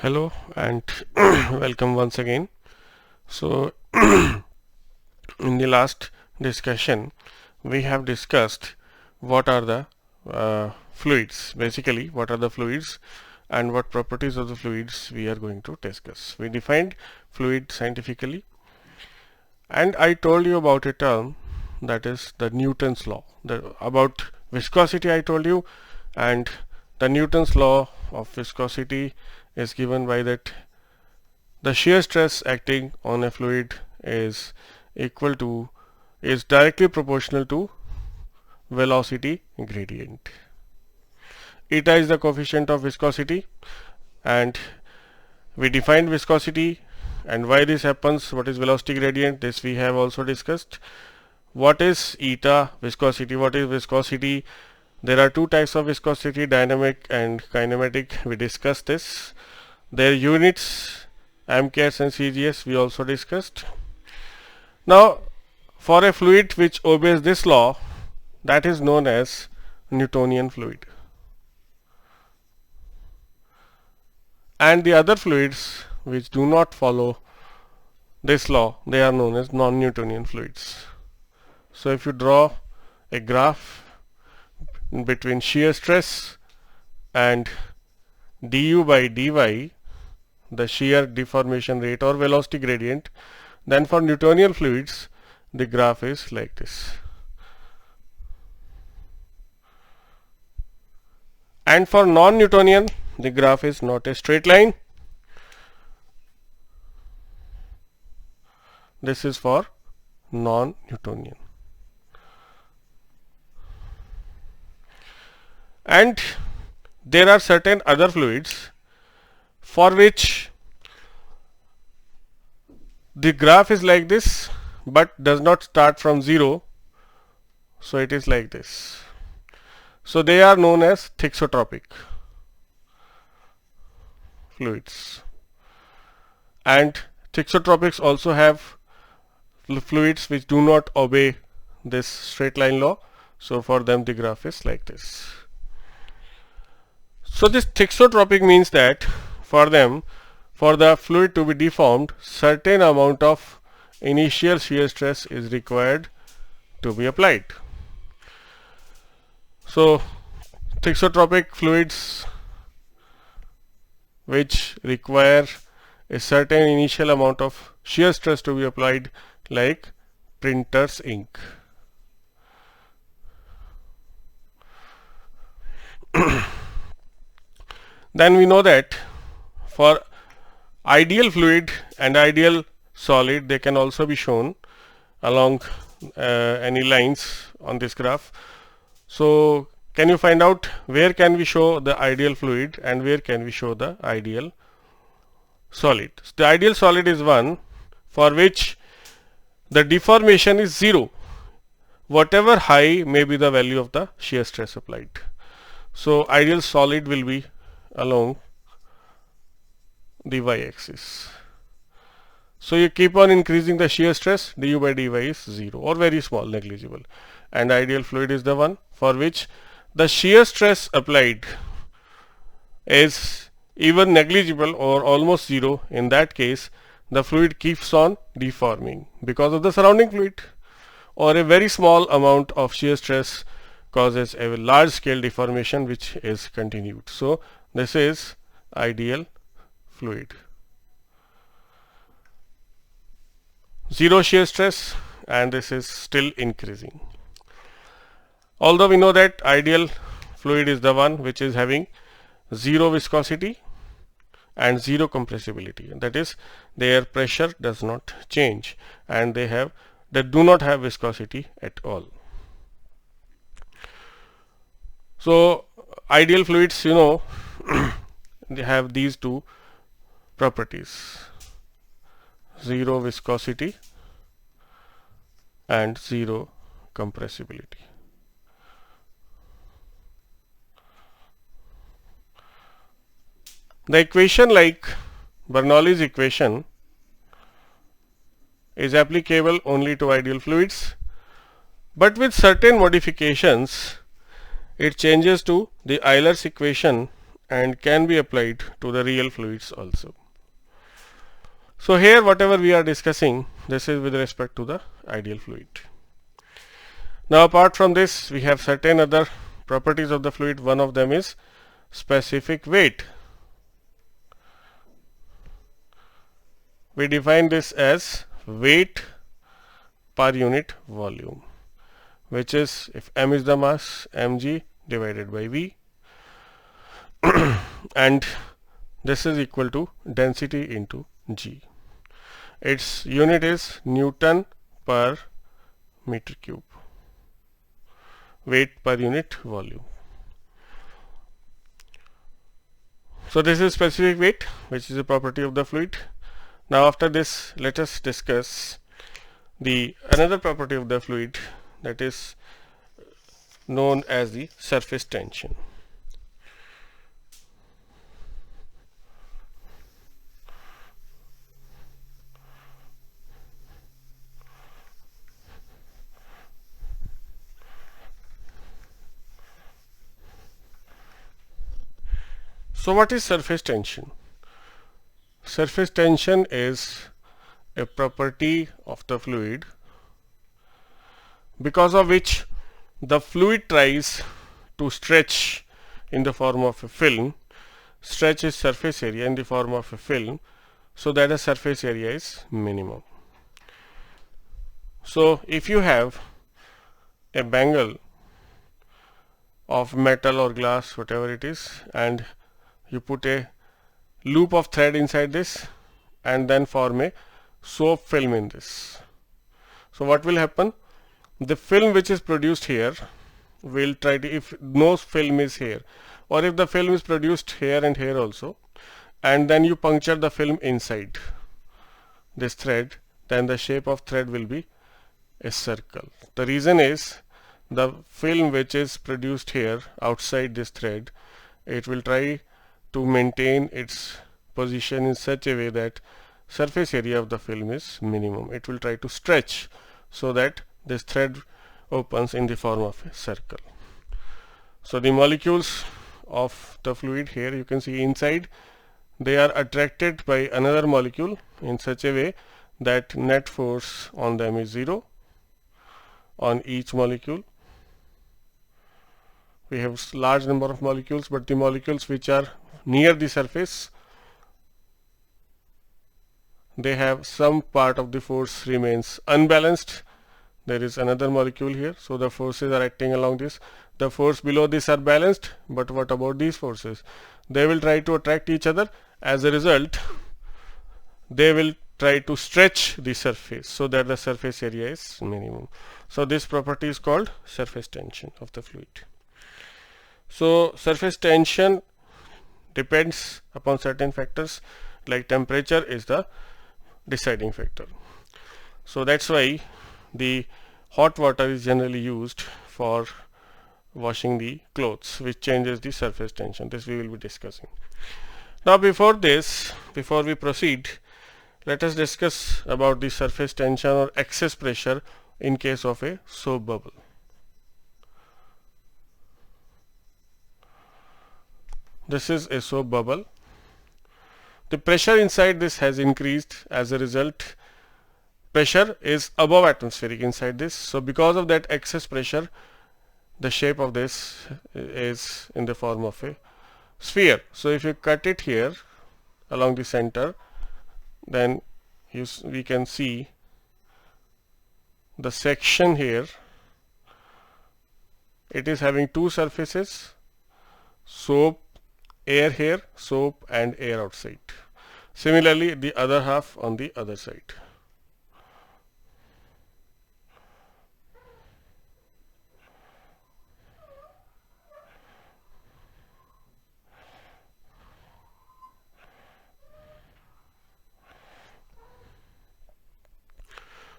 Hello and welcome once again. So in the last discussion we have discussed what are the fluids, basically what are the fluids and what properties of the fluids we are going to discuss. We defined fluid scientifically, and I told you about a term, that is the Newton's law. About viscosity I told you, and the Newton's law of viscosity is given by that the shear stress acting on a fluid is directly proportional to velocity gradient. Eta is the coefficient of viscosity, and we defined viscosity and why this happens. What is velocity gradient? This we have also discussed. What is eta? Viscosity. What is viscosity? There are two types of viscosity, dynamic and kinematic. We discussed this. Their units, amperes and CGS, we also discussed. Now for a fluid which obeys this law, that is known as Newtonian fluid, and the other fluids which do not follow this law, they are known as non-Newtonian fluids. So if you draw a graph between shear stress and du by dy, the shear deformation rate or velocity gradient, then for Newtonian fluids the graph is like this. And for non-Newtonian the graph is not a straight line. This is for non-Newtonian. And there are certain other fluids for which the graph is like this but does not start from 0, so it is like this. So they are known as thixotropic fluids, and thixotropics also have fluids which do not obey this straight line law, so for them the graph is like this. So this thixotropic means that for them, for the fluid to be deformed, certain amount of initial shear stress is required to be applied. So thixotropic fluids which require a certain initial amount of shear stress to be applied, like printer's ink. Then we know that for ideal fluid and ideal solid, they can also be shown along any lines on this graph. So can you find out where can we show the ideal fluid and where can we show the ideal solid? So the ideal solid is one for which the deformation is 0, whatever high may be the value of the shear stress applied. So ideal solid will be along the y-axis. So you keep on increasing the shear stress, du by dy is 0 or very small, negligible, and ideal fluid is the one for which the shear stress applied is even negligible or almost 0. In that case the fluid keeps on deforming because of the surrounding fluid, or a very small amount of shear stress causes a large scale deformation which is continued. So this is ideal fluid. 0 shear stress, and this is still increasing. Although we know that ideal fluid is the one which is having 0 viscosity and 0 compressibility, that is their pressure does not change and they do not have viscosity at all. So ideal fluids, you know, they have these two properties: 0 viscosity and 0 compressibility. The equation, like Bernoulli's equation, is applicable only to ideal fluids, but with certain modifications it changes to the Euler's equation and can be applied to the real fluids also. So here whatever we are discussing, this is with respect to the ideal fluid. Now apart from this, we have certain other properties of the fluid. One of them is specific weight. We define this as weight per unit volume, which is, if m is the mass, mg divided by v, and this is equal to density into g. Its unit is Newton per meter cube, weight per unit volume. So this is specific weight, which is a property of the fluid. Now after this, let us discuss the another property of the fluid, that is known as the surface tension. So what is surface tension? Surface tension is a property of the fluid because of which the fluid tries to stretch in the form of a film. Stretch is surface area in the form of a film, so that the surface area is minimum. So if you have a bangle of metal or glass, whatever it is, and you put a loop of thread inside this and then form a soap film in this. So what will happen? The film which is produced here will try to, if no film is here, or if the film is produced here and here also, and then you puncture the film inside this thread, then the shape of thread will be a circle. The reason is the film which is produced here outside this thread, it will try to maintain its position in such a way that surface area of the film is minimum. It will try to stretch so that this thread opens in the form of a circle. So the molecules of the fluid here, you can see inside, they are attracted by another molecule in such a way that net force on them is 0 on each molecule. We have large number of molecules, but the molecules which are near the surface, they have some part of the force remains unbalanced. There is another molecule here, so the forces are acting along this. The force below this are balanced, but what about these forces? They will try to attract each other. As a result, they will try to stretch the surface so that the surface area is minimum. So this property is called surface tension of the fluid. So surface tension depends upon certain factors, like temperature is the deciding factor. So that's why the hot water is generally used for washing the clothes, which changes the surface tension. This we will be discussing. Now before we proceed, let us discuss about the surface tension or excess pressure in case of a soap bubble. This is a soap bubble. The pressure inside this has increased. As a result, pressure is above atmospheric inside this. So because of that excess pressure, the shape of this is in the form of a sphere. So if you cut it here along the center, then we can see the section here. It is having two surfaces, soap, air here, soap and air outside. Similarly, the other half on the other side.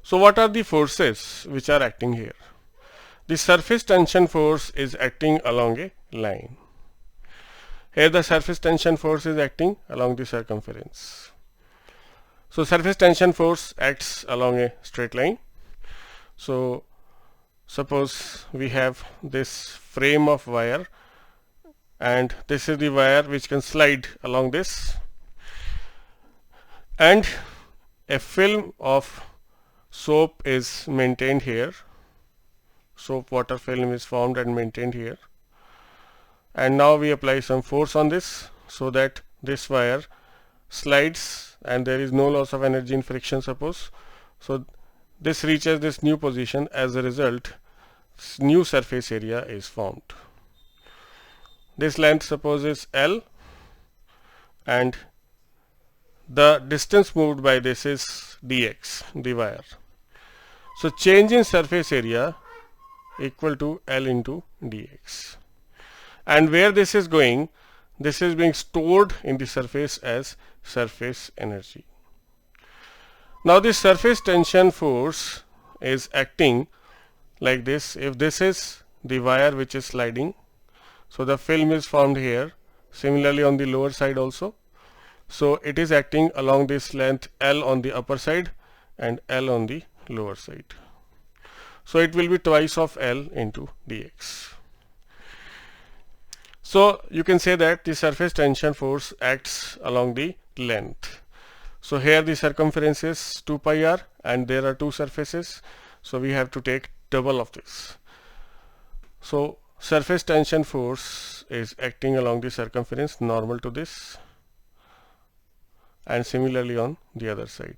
So what are the forces which are acting here? The surface tension force is acting along a line. Here the surface tension force is acting along the circumference. So surface tension force acts along a straight line. So suppose we have this frame of wire and this is the wire which can slide along this, and a film of soap is maintained here. Soap water film is formed and maintained here, and now we apply some force on this so that this wire slides and there is no loss of energy in friction, suppose. So this reaches this new position. As a result, new surface area is formed. This length suppose is L, and the distance moved by this is dx, the wire. So change in surface area equal to L into dx, and where this is going, this is being stored in the surface as surface energy. Now this surface tension force is acting like this. If this is the wire which is sliding, so the film is formed here, similarly on the lower side also. So it is acting along this length L on the upper side and L on the lower side. So it will be twice of L into dx. So you can say that the surface tension force acts along the length. So here the circumference is 2 pi r and there are two surfaces, so we have to take double of this. So surface tension force is acting along the circumference normal to this, and similarly on the other side.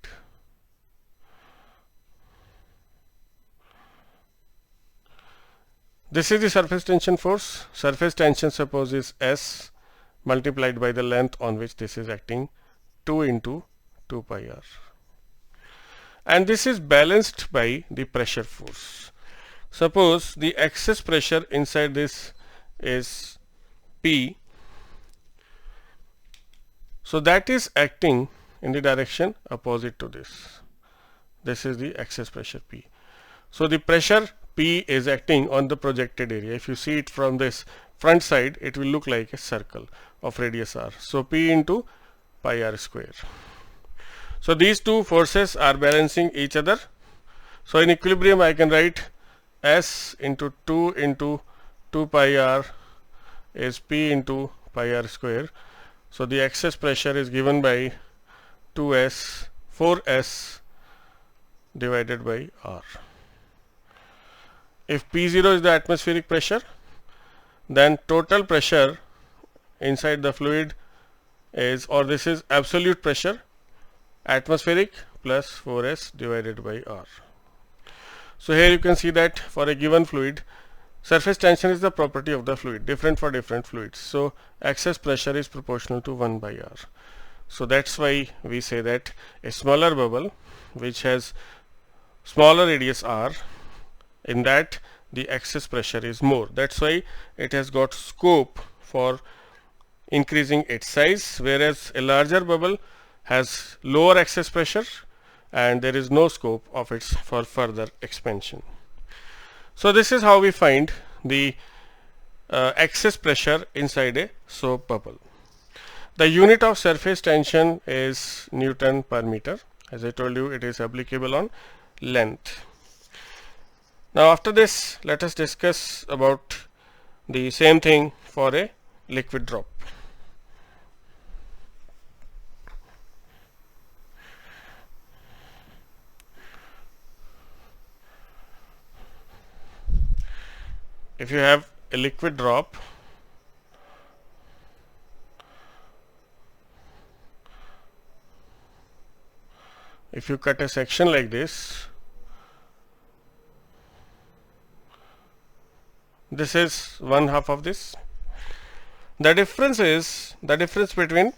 This is the surface tension force. Surface tension suppose is S multiplied by the length on which this is acting, 2 into 2 pi r, and this is balanced by the pressure force. Suppose the excess pressure inside this is P, so that is acting in the direction opposite to this. This is the excess pressure P. So the pressure P is acting on the projected area. If you see it from this front side, it will look like a circle of radius r. So P into pi r square. So these two forces are balancing each other. So in equilibrium I can write S into 2 into 2 pi r is P into pi r square. So the excess pressure is given by 2S, 4S divided by r. If P0 is the atmospheric pressure, then total pressure inside the fluid is, or this is absolute pressure, atmospheric plus 4S divided by r. So here you can see that for a given fluid, surface tension is the property of the fluid, different for different fluids. So excess pressure is proportional to 1 by r. So that's why we say that a smaller bubble which has smaller radius r, in that the excess pressure is more. That's why it has got scope for increasing its size, whereas a larger bubble has lower excess pressure and there is no scope of its for further expansion. So this is how we find the excess pressure inside a soap bubble. The unit of surface tension is Newton per meter. As I told you, it is applicable on length. Now after this, let us discuss about the same thing for a liquid drop. If you have a liquid drop, if you cut a section like this, this is one half of this. The difference between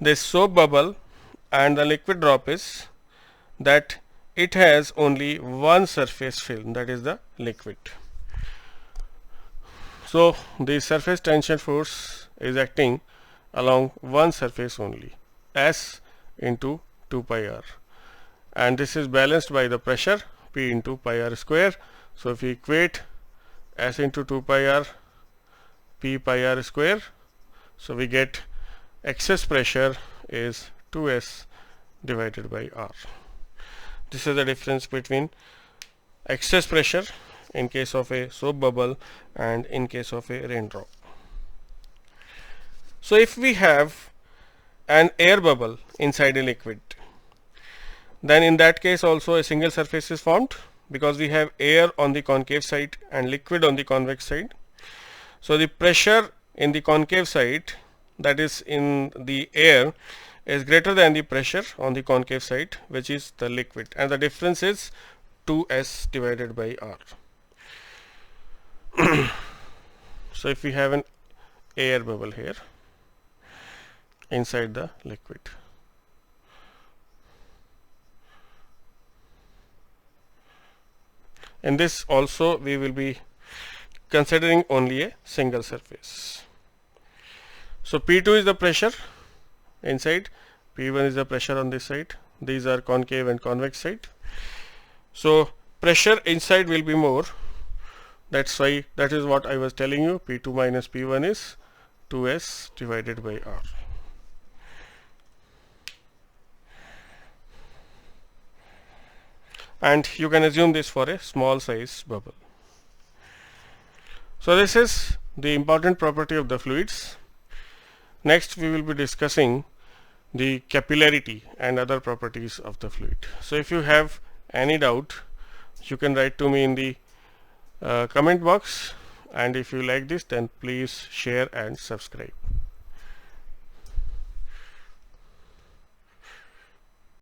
this soap bubble and the liquid drop is that it has only one surface film, that is the liquid. So the surface tension force is acting along one surface only, S into 2 pi r, and this is balanced by the pressure P into pi r square. So if we equate S into 2 pi r P pi r square, so we get excess pressure is 2S divided by r. This is the difference between excess pressure in case of a soap bubble and in case of a raindrop. So if we have an air bubble inside a liquid, then in that case also a single surface is formed, because we have air on the concave side and liquid on the convex side. So the pressure in the concave side, that is in the air, is greater than the pressure on the concave side, which is the liquid, and the difference is 2s divided by r. So if we have an air bubble here inside the liquid, in this also we will be considering only a single surface. So P2 is the pressure inside, P1 is the pressure on this side. These are concave and convex side. So pressure inside will be more. That's why, that is what I was telling you, P2 minus P1 is 2s divided by r. And you can assume this for a small size bubble. So this is the important property of the fluids. Next we will be discussing the capillarity and other properties of the fluid. So if you have any doubt, you can write to me in the comment box, and if you like this, then please share and subscribe.